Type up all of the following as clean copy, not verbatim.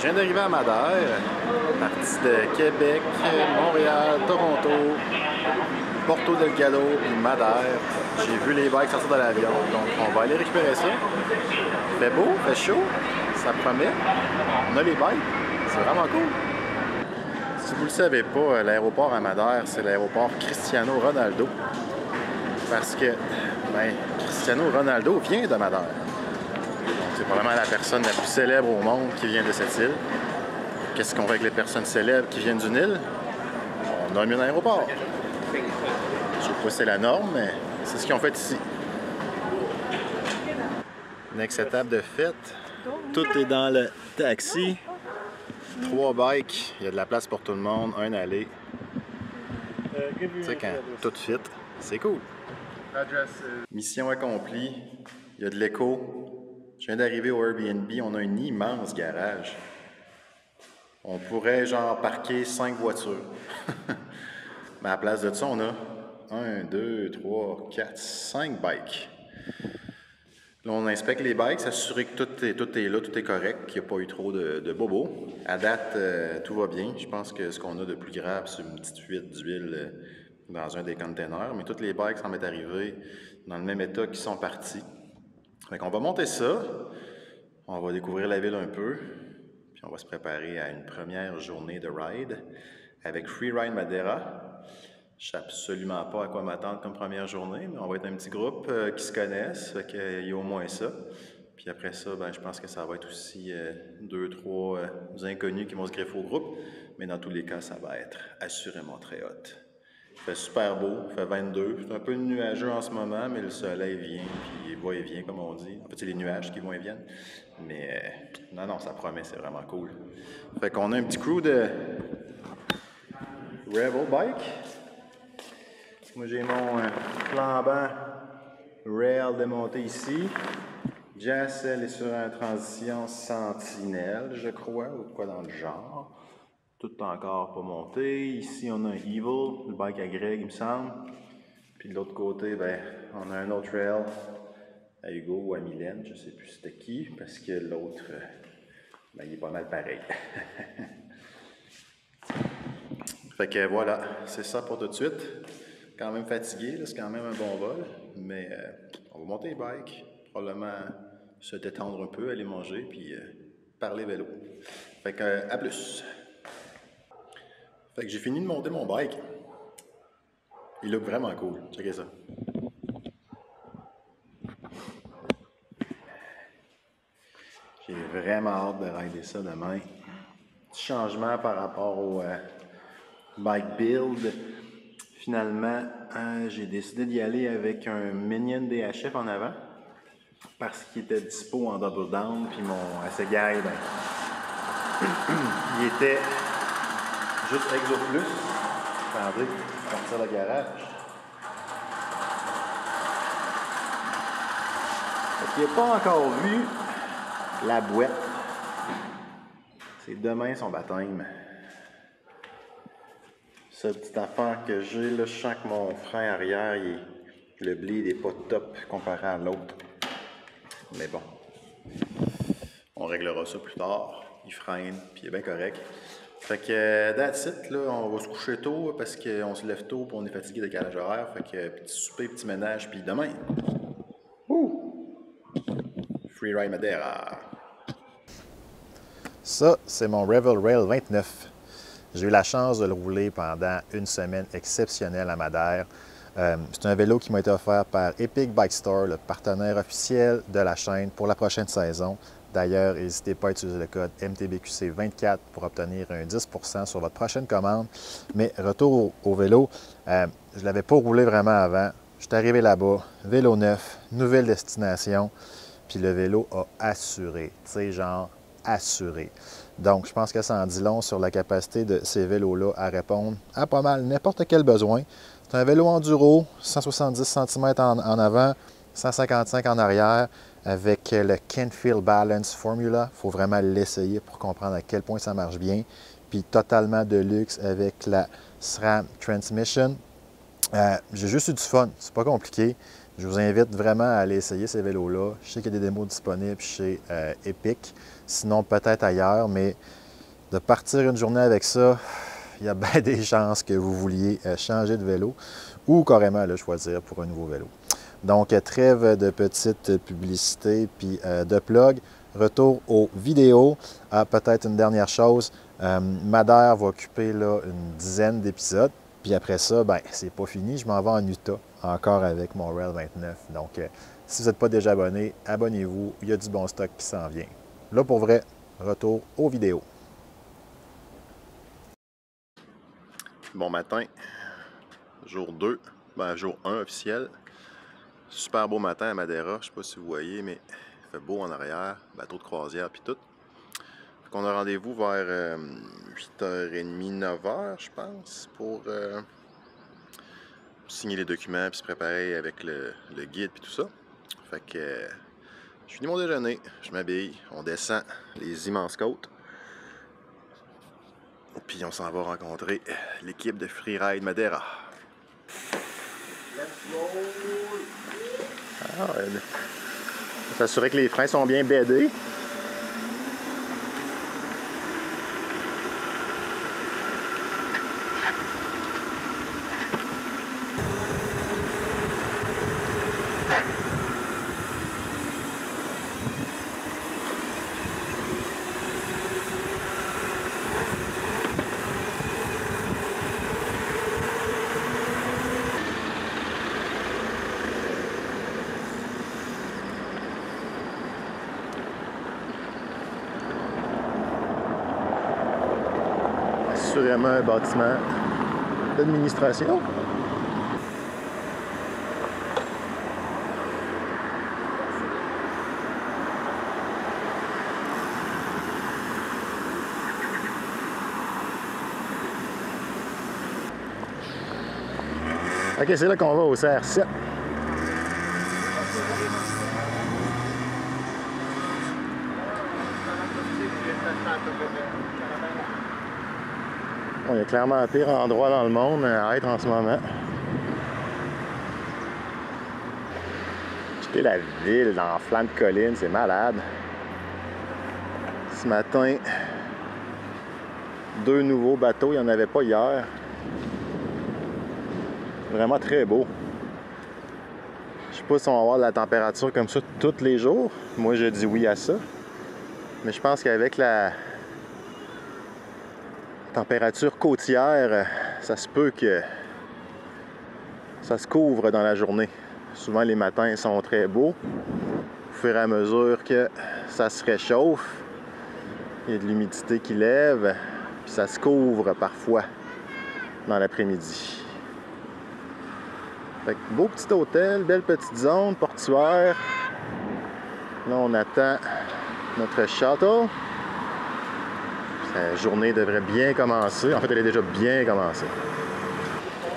je viens d'arriver à Madère, parti de Québec, Montréal, Toronto, Porto Delgado puis Madère. J'ai vu les bikes sortir de l'avion, donc on va aller récupérer ça. Il fait beau, il fait chaud, ça promet. On a les bikes, c'est vraiment cool. Si vous ne le savez pas, l'aéroport à Madère, c'est l'aéroport Cristiano Ronaldo. Parce que Cristiano Ronaldo vient de Madère. C'est probablement la personne la plus célèbre au monde qui vient de cette île. Qu'est-ce qu'on fait avec les personnes célèbres qui viennent d'une île? On a mis un aéroport. Je sais pas si c'est la norme, mais c'est ce qu'ils ont fait ici. Next étape de fête. Tout est dans le taxi. 3 bikes. Il y a de la place pour tout le monde. Un aller. Tu sais, quand tout fit, c'est cool. Mission accomplie. Il y a de l'écho. Je viens d'arriver au Airbnb, on a un immense garage. On pourrait genre parquer 5 voitures. Mais à la place de ça, on a 1, 2, 3, 4, 5 bikes. Là, on inspecte les bikes, s'assurer que tout est là, tout est correct, qu'il n'y a pas eu trop de bobos. À date, tout va bien. Je pense que ce qu'on a de plus grave, c'est une petite fuite d'huile dans un des containers. Mais toutes les bikes semblent être arrivées dans le même état qu'ils sont partis. Fait qu'on va monter ça, on va découvrir la ville un peu, puis on va se préparer à une première journée de ride avec Freeride Madeira. Je ne sais absolument pas à quoi m'attendre comme première journée, mais on va être un petit groupe qui se connaissent, fait qu'il y a au moins ça. Puis après ça, je pense que ça va être aussi 2, 3 inconnus qui vont se greffer au groupe, mais dans tous les cas, ça va être assurément très hot. Il fait super beau, il fait 22. C'est un peu nuageux en ce moment, mais le soleil vient, puis il va et vient, comme on dit. En fait, c'est les nuages qui vont et viennent. Mais non, ça promet, c'est vraiment cool. Fait qu'on a un petit crew de Revel Bike. Moi, j'ai mon flambant rail démonté ici. Jess, elle est sur un transition Sentinelle, je crois, ou quoi dans le genre. Tout encore pas monté. Ici, on a un Evil, le bike à Greg, il me semble. Puis de l'autre côté, on a un autre rail à Hugo ou à Mylène, je sais plus c'était qui, parce que l'autre, il est pas mal pareil. Fait que voilà, c'est ça pour tout de suite. Quand même fatigué, là, c'est quand même un bon vol, mais on va monter les bikes, probablement se détendre un peu, aller manger, puis parler vélo. Fait que à plus! Fait que j'ai fini de monter mon bike. Il look vraiment cool. Checkez ça. J'ai vraiment hâte de rider ça demain. Petit changement par rapport au bike build. Finalement, j'ai décidé d'y aller avec un Minion DHF en avant parce qu'il était dispo en double down. Puis mon Assegai, il était juste Exo Plus. Attendez, partir le garage. Il n'a pas encore vu la boîte. C'est demain son baptême. Cette petite affaire que j'ai, là, je sens que mon frein arrière, le bleed n'est pas top comparé à l'autre. Mais bon, on réglera ça plus tard. Il freine, puis il est bien correct. Fait que, that's it, là, on va se coucher tôt parce qu'on se lève tôt et on est fatigué de décalage horaire. Fait que, petit souper, petit ménage, puis demain. Freeride Madeira. Ça, c'est mon Revel Rail 29. J'ai eu la chance de le rouler pendant une semaine exceptionnelle à Madère. C'est un vélo qui m'a été offert par Epic Bike Store, le partenaire officiel de la chaîne pour la prochaine saison. D'ailleurs, n'hésitez pas à utiliser le code MTBQC24 pour obtenir un 10 % sur votre prochaine commande. Mais retour au vélo, je ne l'avais pas roulé vraiment avant. Je suis arrivé là-bas, vélo neuf, nouvelle destination, puis le vélo a assuré, tu sais, genre assuré. Donc, je pense que ça en dit long sur la capacité de ces vélos-là à répondre à pas mal n'importe quel besoin. C'est un vélo enduro, 170 cm en avant, 155 en arrière, avec le Canfield Balance Formula. Il faut vraiment l'essayer pour comprendre à quel point ça marche bien. Puis totalement de luxe avec la SRAM Transmission. J'ai juste eu du fun, c'est pas compliqué. Je vous invite vraiment à aller essayer ces vélos-là. Je sais qu'il y a des démos disponibles chez Epic, sinon peut-être ailleurs, mais de partir une journée avec ça, il y a bien des chances que vous vouliez changer de vélo ou carrément le choisir pour un nouveau vélo. Donc, trêve de petites publicités puis de plugs. Retour aux vidéos. Peut-être une dernière chose, Madère va occuper là, une dizaine d'épisodes. Puis après ça, ben c'est pas fini. Je m'en vais en Utah, encore avec mon Rail 29. Donc, si vous n'êtes pas déjà abonné, abonnez-vous. Il y a du bon stock qui s'en vient. Là, pour vrai, retour aux vidéos. Bon matin, jour 2, ben jour 1 officiel. Super beau matin à Madeira, je ne sais pas si vous voyez, mais il fait beau en arrière, bateau de croisière puis tout. On a rendez-vous vers 8h30, 9h, je pense, pour signer les documents puis se préparer avec le guide puis tout ça. Fait que je finis mon déjeuner, je m'habille, on descend les immenses côtes. Puis on s'en va rencontrer l'équipe de Freeride Madeira. S'assurer que les freins sont bien bédés. Assurément un bâtiment d'administration. Ok, c'est là qu'on va au CR7. Bon, il y a clairement un pire endroit dans le monde à être en ce moment. Checker la ville dans flanc de colline, c'est malade. Ce matin, 2 nouveaux bateaux, il n'y en avait pas hier. Vraiment très beau. Je sais pas si on va avoir de la température comme ça tous les jours. Moi, je dis oui à ça. Mais je pense qu'avec la température côtière, ça se peut que ça se couvre dans la journée. Souvent, les matins sont très beaux. Au fur et à mesure que ça se réchauffe, il y a de l'humidité qui lève, puis ça se couvre parfois dans l'après-midi. Fait que beau petit hôtel, belle petite zone portuaire. Là, on attend notre shuttle. La journée devrait bien commencer. En fait, elle est déjà bien commencée.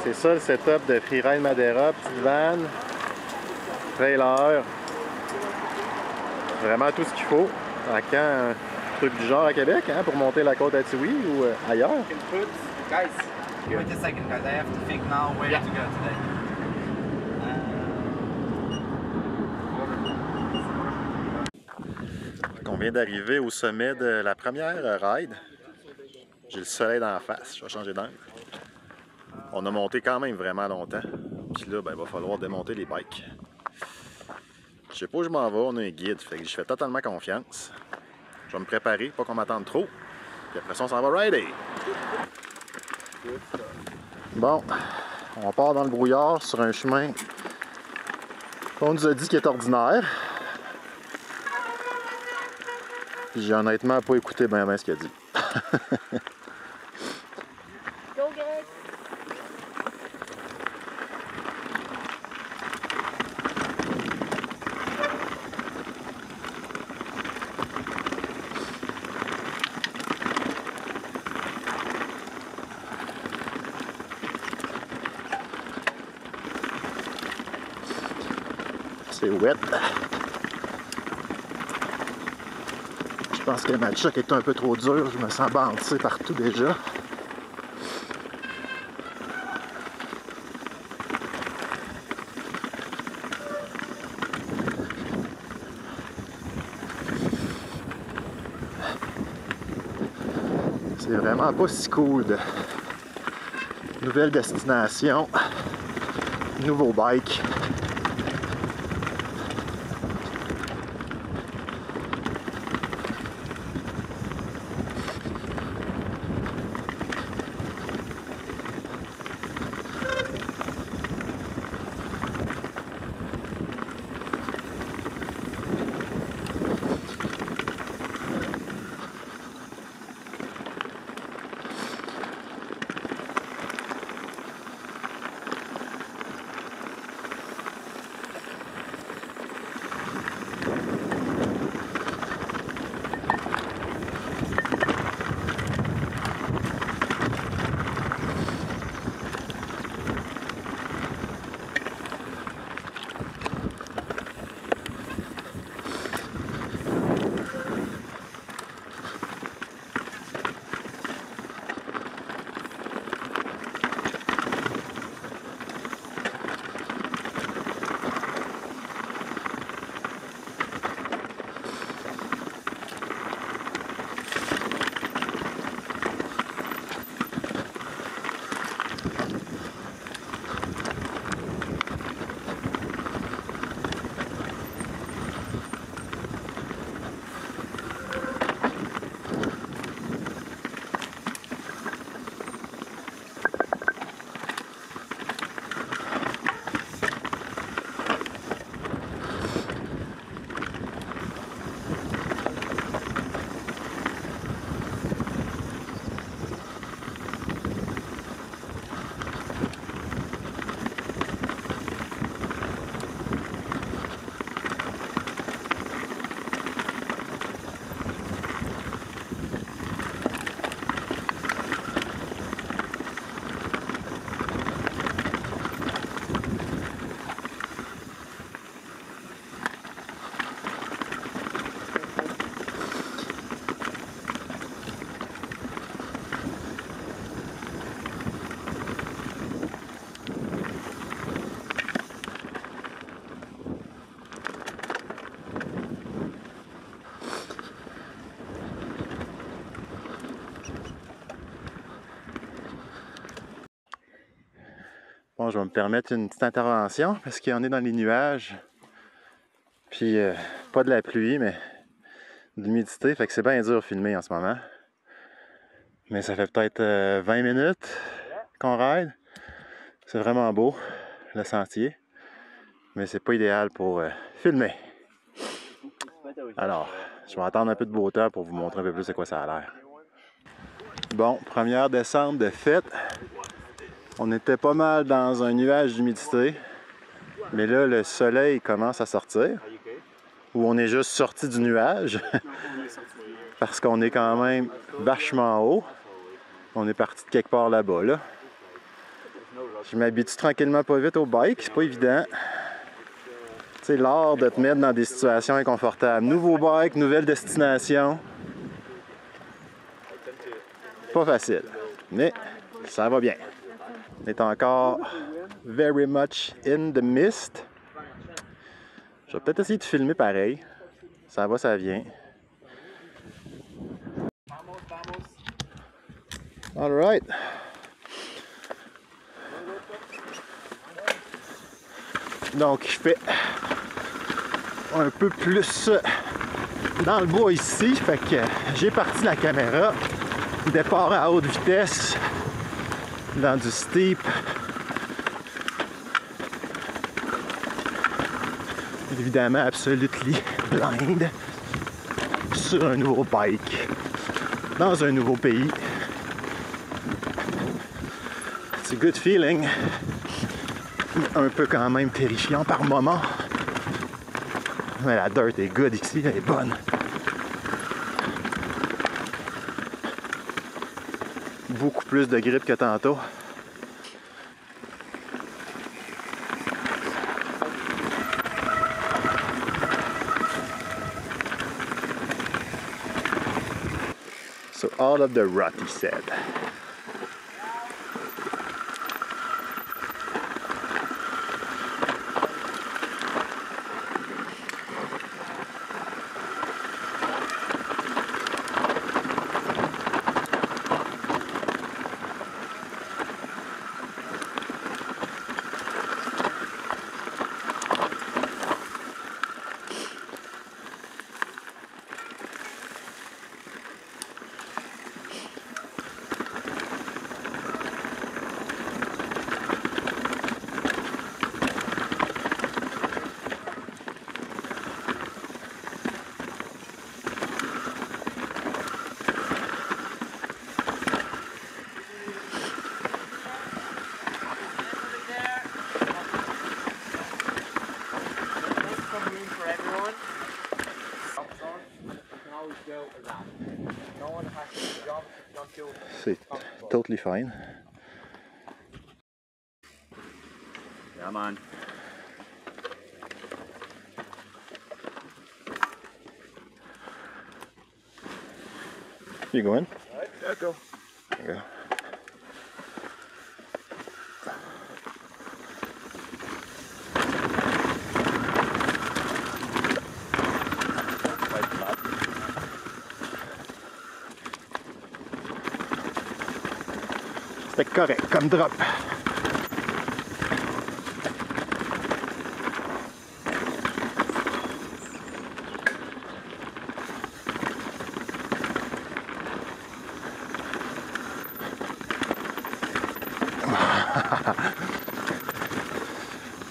C'est ça le setup de Freeride Madeira. Petite van, trailer. Vraiment tout ce qu'il faut. À quand un truc du genre à Québec, hein, pour monter la côte à Tiwi ou ailleurs? Guys, wait a second, guys. I have to think now where to go today. On vient d'arriver au sommet de la première ride. J'ai le soleil dans la face, je vais changer d'angle. On a monté quand même vraiment longtemps. Puis là, ben, il va falloir démonter les bikes. Je sais pas où je m'en vais, on a un guide, fait que je fais totalement confiance. Je vais me préparer, pas qu'on m'attende trop. Puis après ça, on s'en va rider. Bon, on part dans le brouillard sur un chemin qu'on nous a dit qu'il est ordinaire. J'ai honnêtement pas écouté bien ce qu'il a dit. Go, Greg! C'est wet. Je pense que ma choc est un peu trop dur, je me sens bandé partout déjà. C'est vraiment pas si cool de nouvelle destination, nouveau bike. Bon, je vais me permettre une petite intervention parce qu'on est dans les nuages. Puis, pas de la pluie, mais de l'humidité. Fait que c'est bien dur à filmer en ce moment. Mais ça fait peut-être 20 minutes qu'on ride. C'est vraiment beau, le sentier. Mais c'est pas idéal pour filmer. Alors, je vais attendre un peu de beau temps pour vous montrer un peu plus de quoi ça a l'air. Bon, première descente de fête. On était pas mal dans un nuage d'humidité, mais là, le soleil commence à sortir, ou on est juste sorti du nuage, parce qu'on est quand même vachement haut. On est parti de quelque part là-bas, là. Je m'habitue tranquillement pas vite au bike, c'est pas évident. C'est l'art de te mettre dans des situations inconfortables. Nouveau bike, nouvelle destination. Pas facile, mais ça va bien. On est encore very much in the mist. Je vais peut-être essayer de filmer pareil. Ça va, ça vient. Alright. Donc, je fais un peu plus dans le bois ici. Fait que j'ai parti la caméra. Départ à haute vitesse. Dans du steep. Évidemment, absolutely blind. Sur un nouveau bike. Dans un nouveau pays. C'est good feeling. Un peu quand même terrifiant par moment. Mais la dirt est good ici, elle est bonne. Beaucoup plus de grip que tantôt. So all of the rut, he said. totally fine. Come on. You going? Alright, let's go. There you go. C'était correct comme drop.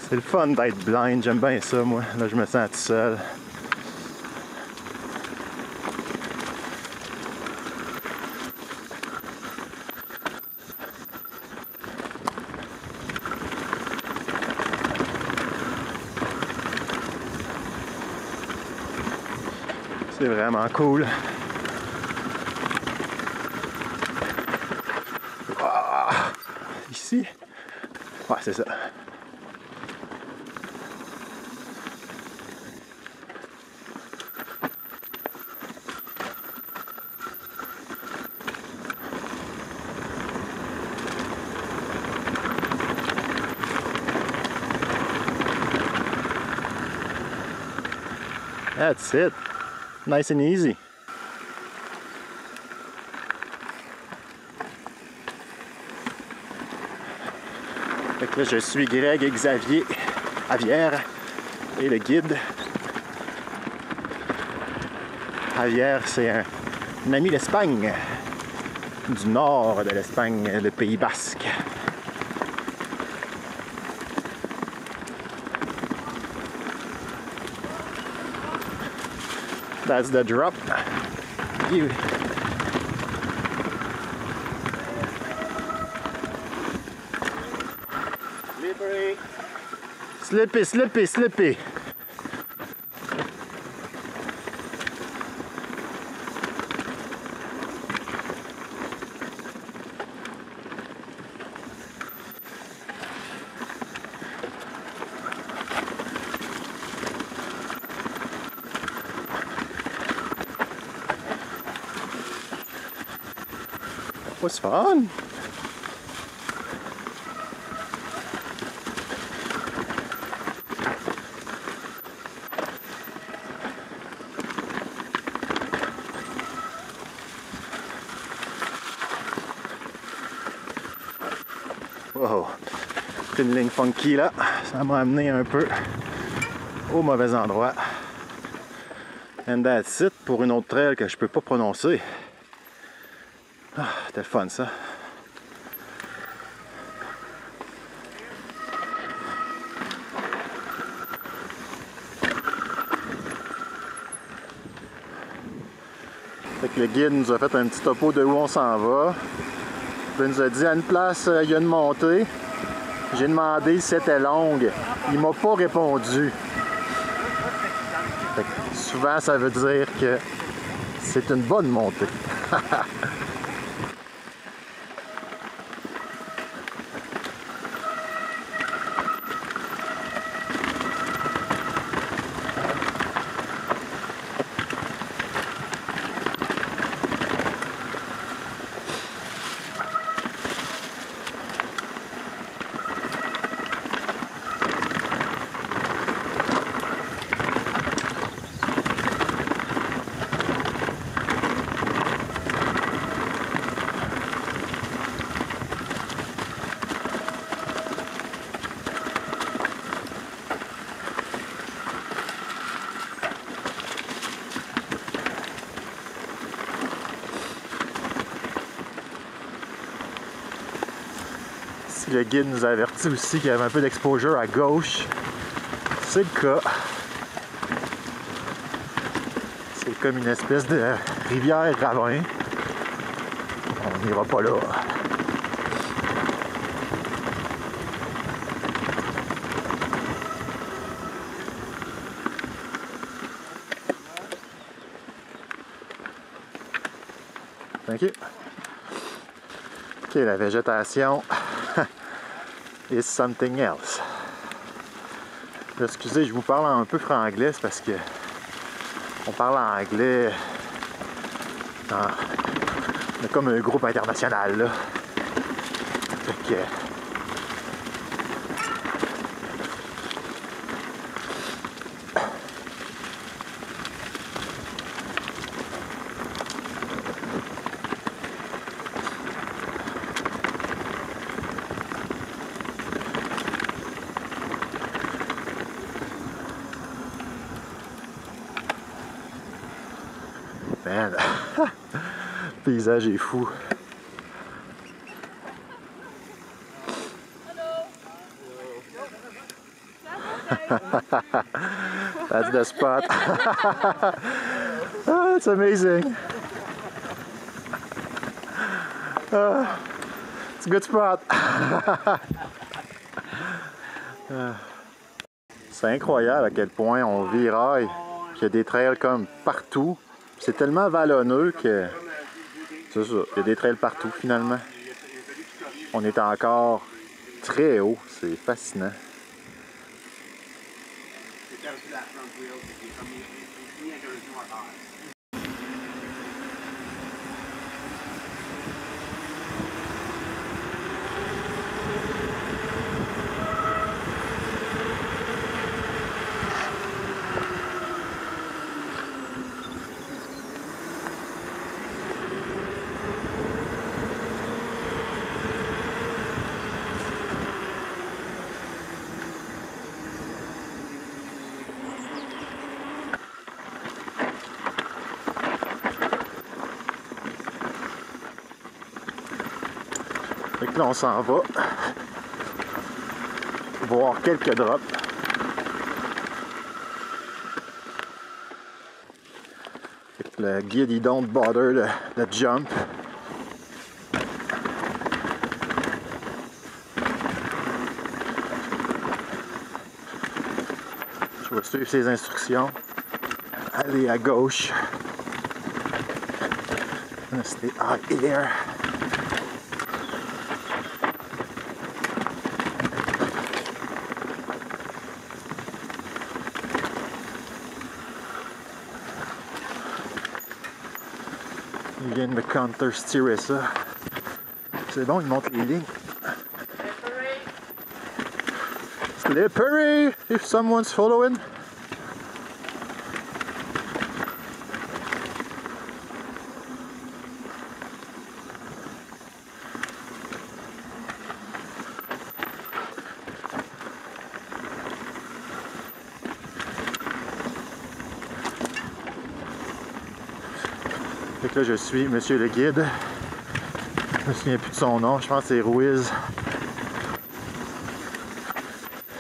C'est le fun d'être blind, j'aime bien ça moi. Là je me sens tout seul. C'est vraiment cool. Ah, ici? Ouais, c'est ça. That's it. Nice and easy. Fait que là, je suis Greg et Xavier Javier et le guide. Javier, c'est un ami d'Espagne, du nord de l'Espagne, le Pays Basque. That's the drop. You. Slippery. Slippy, slippy, slippy. Was fun. Wow, c'est une ligne funky là, ça m'a amené un peu au mauvais endroit. And that's it pour une autre trail que je peux pas prononcer. Ah, c'était fun ça. Fait que le guide nous a fait un petit topo de où on s'en va. Il nous a dit à une place, il y a une montée. J'ai demandé si c'était longue. Il m'a pas répondu. Fait que souvent ça veut dire que c'est une bonne montée. Le guide nous a averti aussi qu'il y avait un peu d'exposure à gauche. C'est le cas. C'est comme une espèce de rivière-ravin. On n'ira pas là. Thank you. Ok, la végétation is something else. Là, excusez, je vous parle un peu franglais, c'est parce que on parle anglais. On est comme un groupe international là. Fait que, man, le paysage est fou. That's the spot. Oh, it's amazing. It's a good spot. C'est incroyable à quel point on viraille, qu'il y a des trails comme partout. C'est tellement vallonneux que c'est ça, il y a des trails partout finalement. On est encore très haut, c'est fascinant. Fait que là, on s'en va voir quelques drops. Fait que le guide, il don't bother le jump. Je vais suivre ses instructions. Aller à gauche. Stay out here. Il vient de me counter-steerer ça. C'est bon, il monte les lignes. Slippery! If someone's following. Fait que là, je suis monsieur le guide. Je me souviens plus de son nom, je pense que c'est Ruiz.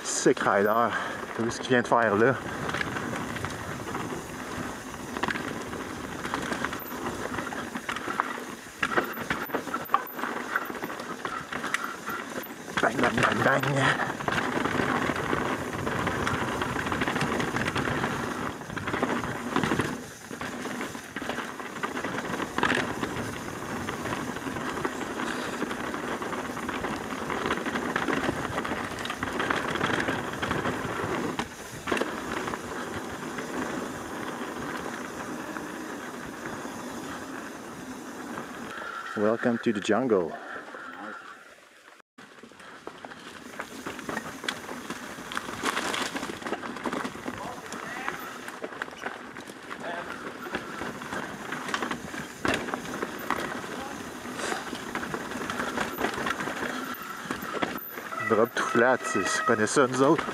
Sick rider. T'as vu ce qu'il vient de faire là? Bang, bang, bang, bang. Welcome to the jungle. Drop tout flat, on connaît ça nous autres.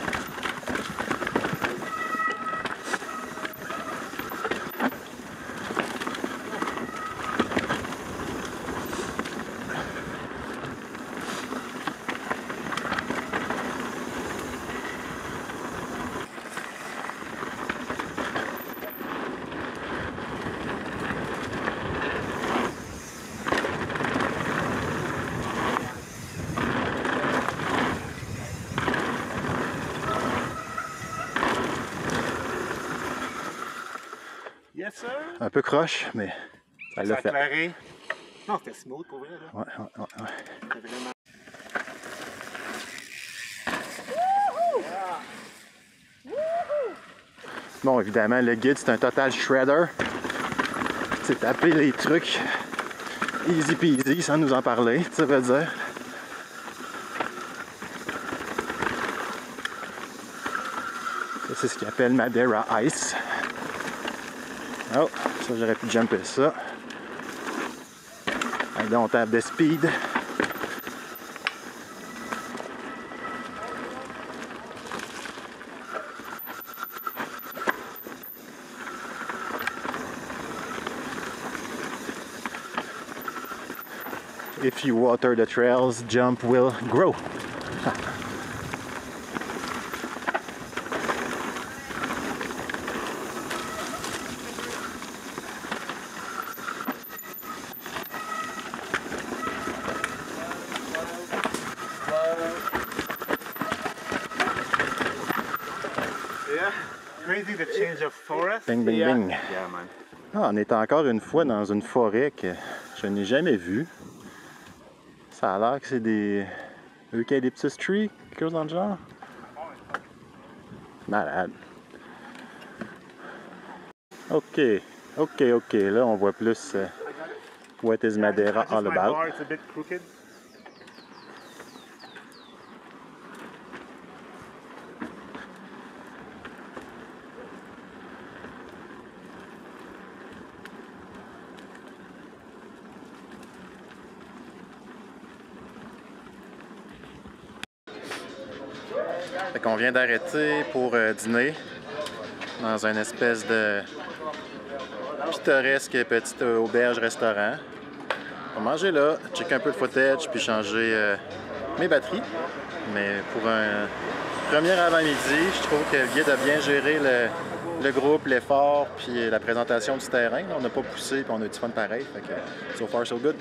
Yes, sir. Un peu croche, mais ça l'a fait. Éclairé. Non, c'était smooth pour vrai. Là. Ouais. C'était vraiment... Bon, évidemment, le guide, c'est un total shredder. C'est taper les trucs easy peasy sans nous en parler, ça veut dire. Ça, c'est ce qu'il appelle Madeira Ice. Oh, ça, j'aurais pu jumper ça. I don't have the speed. If you water the trails, jump will grow. Yeah, crazy the change of forest. Bing, bing, bing. Yeah, man. Ah, on est encore une fois dans une forêt que je n'ai jamais vue. Ça a l'air que c'est des eucalyptus trees, quelque chose dans le genre. Malade. Ok. Là, on voit plus what is Madeira all about. It's a bit crooked. Fait qu'on vient d'arrêter pour dîner dans une espèce de pittoresque petite auberge-restaurant. On va manger là, checker un peu le footage puis changer mes batteries. Mais pour un premier avant-midi, je trouve que le guide a bien géré le groupe, l'effort puis la présentation du terrain. On n'a pas poussé puis on a eu du fun pareil. Fait que so far so good.